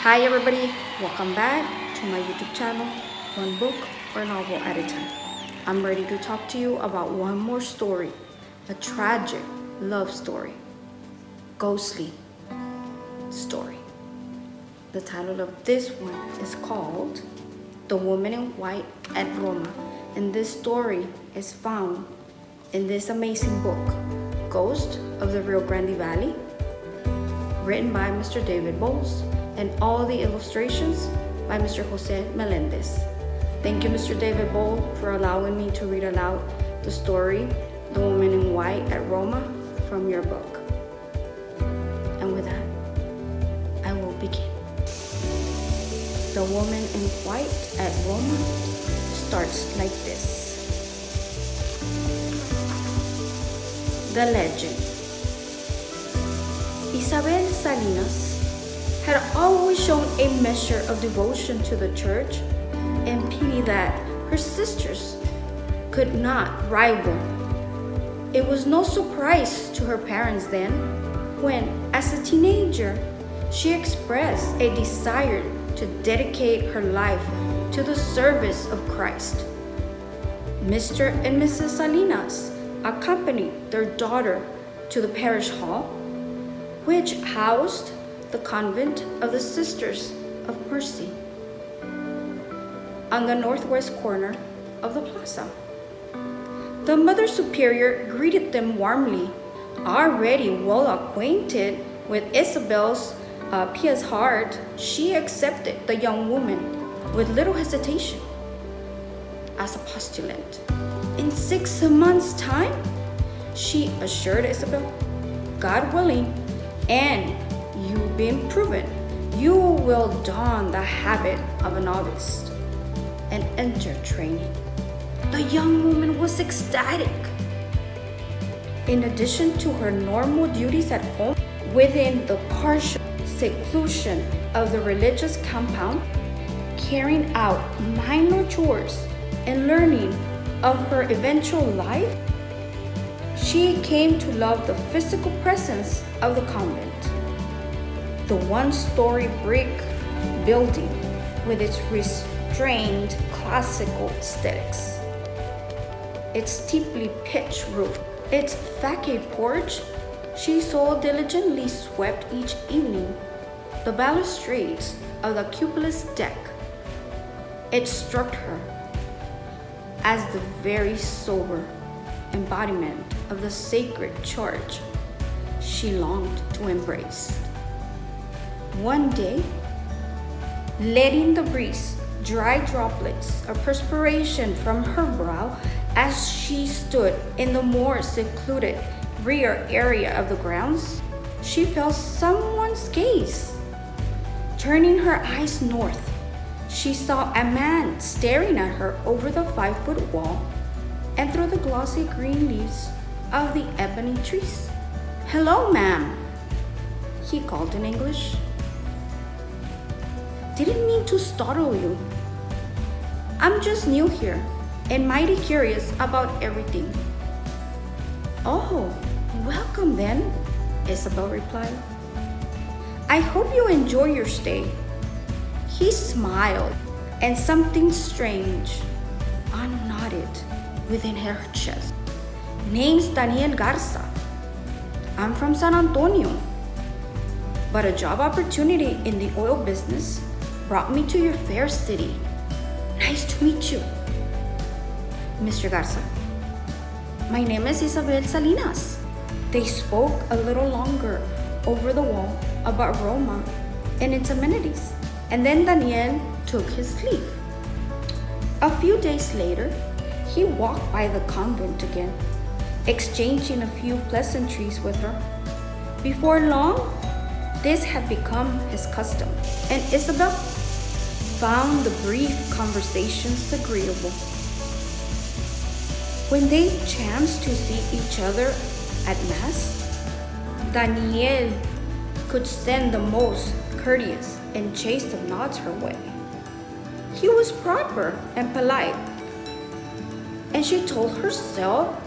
Hi everybody, welcome back to my YouTube channel, One Book or Novel at a Time. I'm ready to talk to you about one more story, a tragic love story, ghostly story. The title of this one is called The Woman in White at Roma, and this story is found in this amazing book, Ghost of the Rio Grande Valley, written by Mr. David Bowles, and all the illustrations by Mr. Jose Melendez. Thank you, Mr. David Bowles, for allowing me to read aloud the story, The Woman in White at Roma, from your book. And with that, I will begin. The Woman in White at Roma starts like this. The legend. Isabel Salinas had always shown a measure of devotion to the church and pity that her sisters could not rival. It was no surprise to her parents then when, as a teenager, she expressed a desire to dedicate her life to the service of Christ. Mr. and Mrs. Salinas accompanied their daughter to the parish hall, which housed the convent of the Sisters of Mercy on the northwest corner of the plaza. The Mother Superior greeted them warmly. Already well acquainted with Isabel's pious heart, she accepted the young woman with little hesitation as a postulant. In 6 months' time, she assured Isabel, God willing, and you've been proven, you will don the habit of a novice and enter training. The young woman was ecstatic. In addition to her normal duties at home, within the partial seclusion of the religious compound, carrying out minor chores and learning of her eventual life, she came to love the physical presence of the convent. The one-story brick building with its restrained classical aesthetics, its steeply pitched roof, its facade porch she so diligently swept each evening, the balustrades of the cupola's deck. It struck her as the very sober embodiment of the sacred charge she longed to embrace. One day, letting the breeze dry droplets of perspiration from her brow as she stood in the more secluded rear area of the grounds, she felt someone's gaze. Turning her eyes north, she saw a man staring at her over the 5-foot wall and through the glossy green leaves of the ebony trees. "Hello, ma'am," he called in English. "Didn't mean to startle you. I'm just new here and mighty curious about everything." "Oh, welcome then," Isabel replied. "I hope you enjoy your stay." He smiled, and something strange unknotted within her chest. "Name's Daniel Garza. I'm from San Antonio, but a job opportunity in the oil business brought me to your fair city. Nice to meet you, Mr. Garza. My name is Isabel Salinas." They spoke a little longer over the wall about Roma and its amenities, and then Daniel took his leave. A few days later, he walked by the convent again, exchanging a few pleasantries with her. Before long, this had become his custom, and Isabel found the brief conversations agreeable. When they chanced to see each other at Mass, Daniel could send the most courteous and chaste of nods her way. He was proper and polite, and she told herself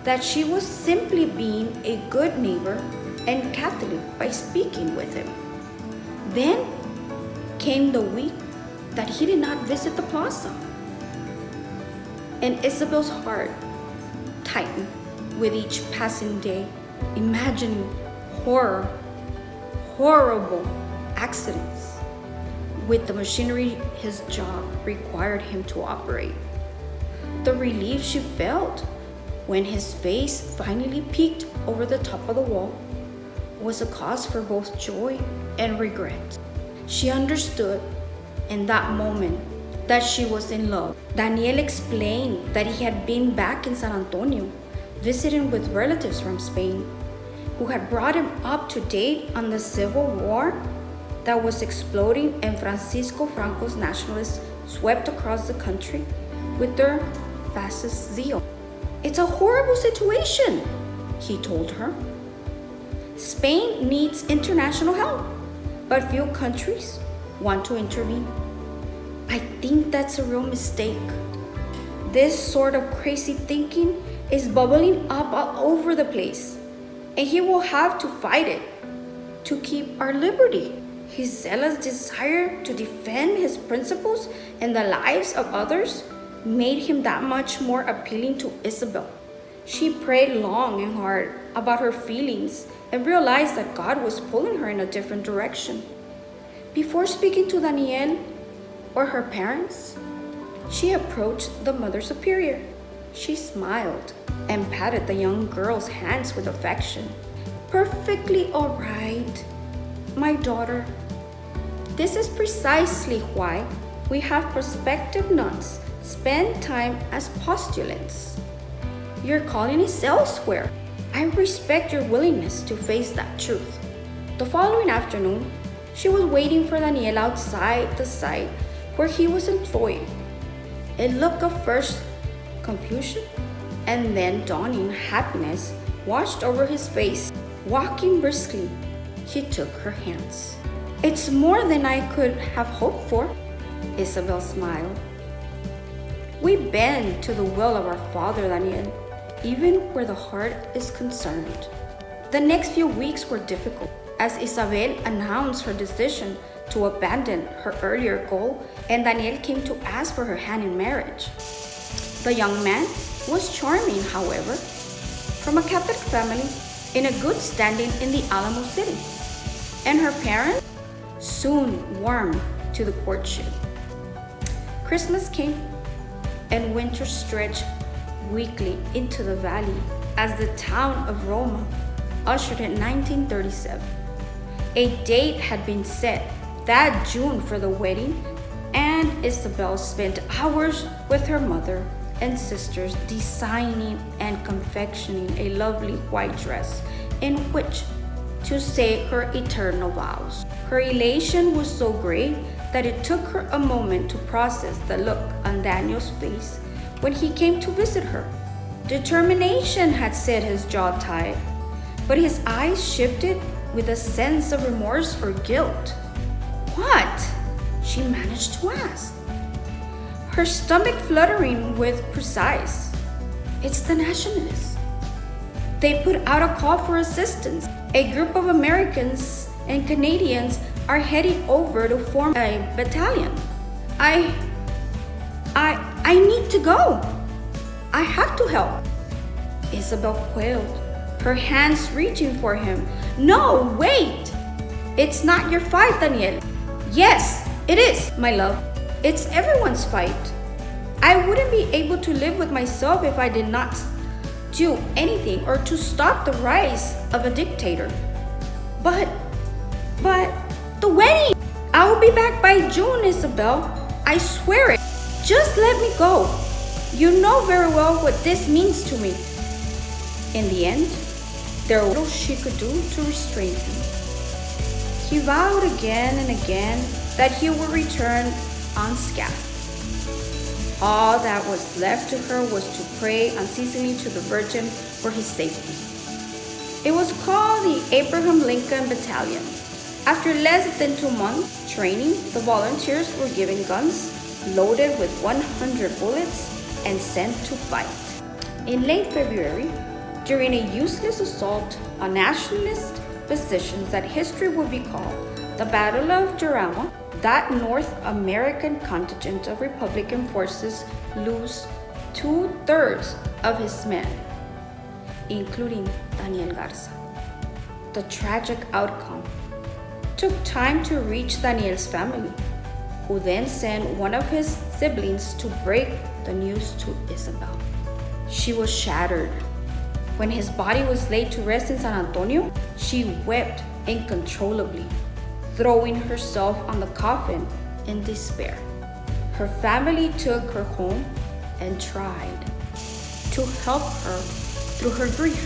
that she was simply being a good neighbor and Catholic by speaking with him. Then came the week that he did not visit the plaza, and Isabel's heart tightened with each passing day, imagining horrible accidents with the machinery his job required him to operate. The relief she felt when his face finally peeked over the top of the wall was a cause for both joy and regret. She understood in that moment that she was in love. Daniel explained that he had been back in San Antonio visiting with relatives from Spain who had brought him up to date on the civil war that was exploding, and Francisco Franco's nationalists swept across the country with their fascist zeal. "It's a horrible situation," he told her. "Spain needs international help, but few countries want to intervene. I think that's a real mistake. This sort of crazy thinking is bubbling up all over the place, and he will have to fight it to keep our liberty." His zealous desire to defend his principles and the lives of others made him that much more appealing to Isabel. She prayed long and hard about her feelings and realized that God was pulling her in a different direction. Before speaking to Daniel or her parents, she approached the Mother Superior. She smiled and patted the young girl's hands with affection. "Perfectly all right, my daughter. This is precisely why we have prospective nuns spend time as postulants. Your calling is elsewhere. I respect your willingness to face that truth." The following afternoon, she was waiting for Daniel outside the site where he was employed. A look of first confusion and then dawning happiness washed over his face. Walking briskly, he took her hands. "It's more than I could have hoped for," Isabel smiled. "We bend to the will of our Father, Daniel, even where the heart is concerned." The next few weeks were difficult as Isabel announced her decision to abandon her earlier goal, and Daniel came to ask for her hand in marriage. The young man was charming, however, from a Catholic family in a good standing in the Alamo City, and her parents soon warmed to the courtship. Christmas came, and winter stretched weakly into the valley as the town of Roma ushered in 1937. A date had been set that June for the wedding, and Isabel spent hours with her mother and sisters designing and confectioning a lovely white dress in which to say her eternal vows. Her elation was so great that it took her a moment to process the look on Daniel's face when he came to visit her. Determination had set his jaw tight, but his eyes shifted with a sense of remorse or guilt. "What?" she managed to ask, her stomach fluttering with precise. "It's the nationalists. They put out a call for assistance. A group of Americans and Canadians are heading over to form a battalion. I need to go. I have to help." Isabel quailed, her hands reaching for him. "No, wait! It's not your fight, Daniel." "Yes, it is, my love. It's everyone's fight. I wouldn't be able to live with myself if I did not do anything or to stop the rise of a dictator." But the wedding! "I will be back by June, Isabel. I swear it. Just let me go. You know very well what this means to me." In the end, there was little she could do to restrain him. He vowed again and again that he would return unscathed. All that was left to her was to pray unceasingly to the Virgin for his safety. It was called the Abraham Lincoln Battalion. After less than 2 months training, the volunteers were given guns loaded with 100 bullets and sent to fight. In late February, during a useless assault on nationalist positions that history would recall, The Battle of Jarama, that North American contingent of Republican forces lose 2/3 of his men, including Daniel Garza. The tragic outcome took time to reach Daniel's family, who then sent one of his siblings to break the news to Isabel. She was shattered. When his body was laid to rest in San Antonio, she wept uncontrollably, throwing herself on the coffin in despair. Her family took her home and tried to help her through her grief,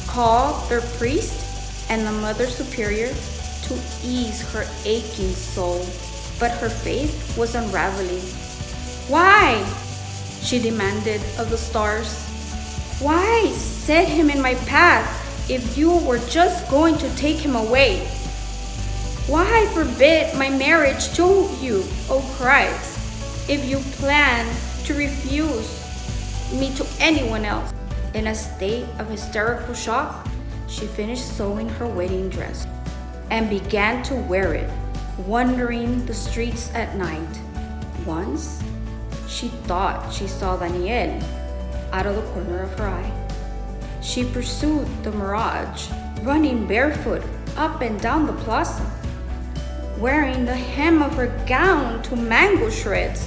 called their priest and the Mother Superior to ease her aching soul, but her faith was unraveling. Why? She demanded of the stars. Why set him in my path if you were just going to take him away? Why forbid my marriage to you, O Christ, if you plan to refuse me to anyone else? In a state of hysterical shock, she finished sewing her wedding dress and began to wear it, wandering the streets at night. Once, she thought she saw Daniel out of the corner of her eye. She pursued the mirage, running barefoot up and down the plaza, wearing the hem of her gown to mango shreds.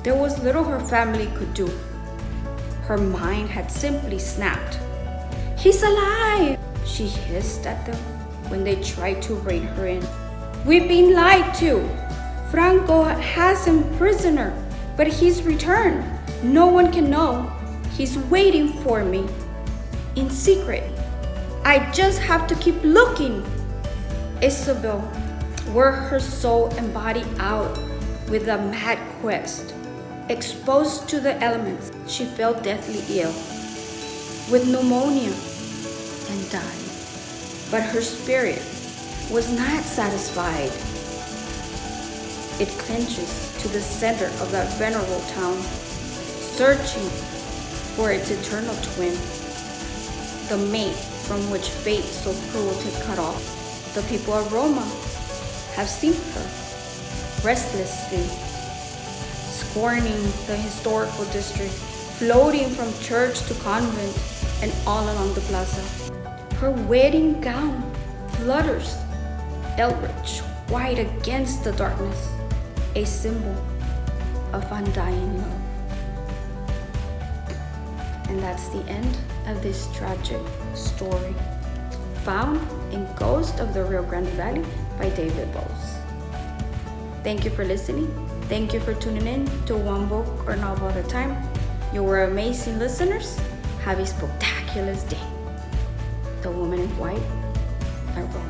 There was little her family could do. Her mind had simply snapped. "He's alive!" she hissed at them when they tried to rein her in. "We've been lied to. Franco has him prisoner, but he's returned. No one can know. He's waiting for me in secret. I just have to keep looking." Isabel wore her soul and body out with a mad quest. Exposed to the elements, she fell deathly ill with pneumonia and died. But her spirit was not satisfied. It clinches to the center of that venerable town, searching for its eternal twin, the mate from which fate so cruelly cut off. The people of Roma have seen her restlessly scorning the historical district, floating from church to convent and all along the plaza. Her wedding gown flutters, eldritch white against the darkness, a symbol of undying love. And that's the end of this tragic story, found in Ghost of the Rio Grande Valley by David Bowles. Thank you for listening. Thank you for tuning in to one book or novel at a time. You were amazing listeners. Have a spectacular day. The Woman in White by Roma.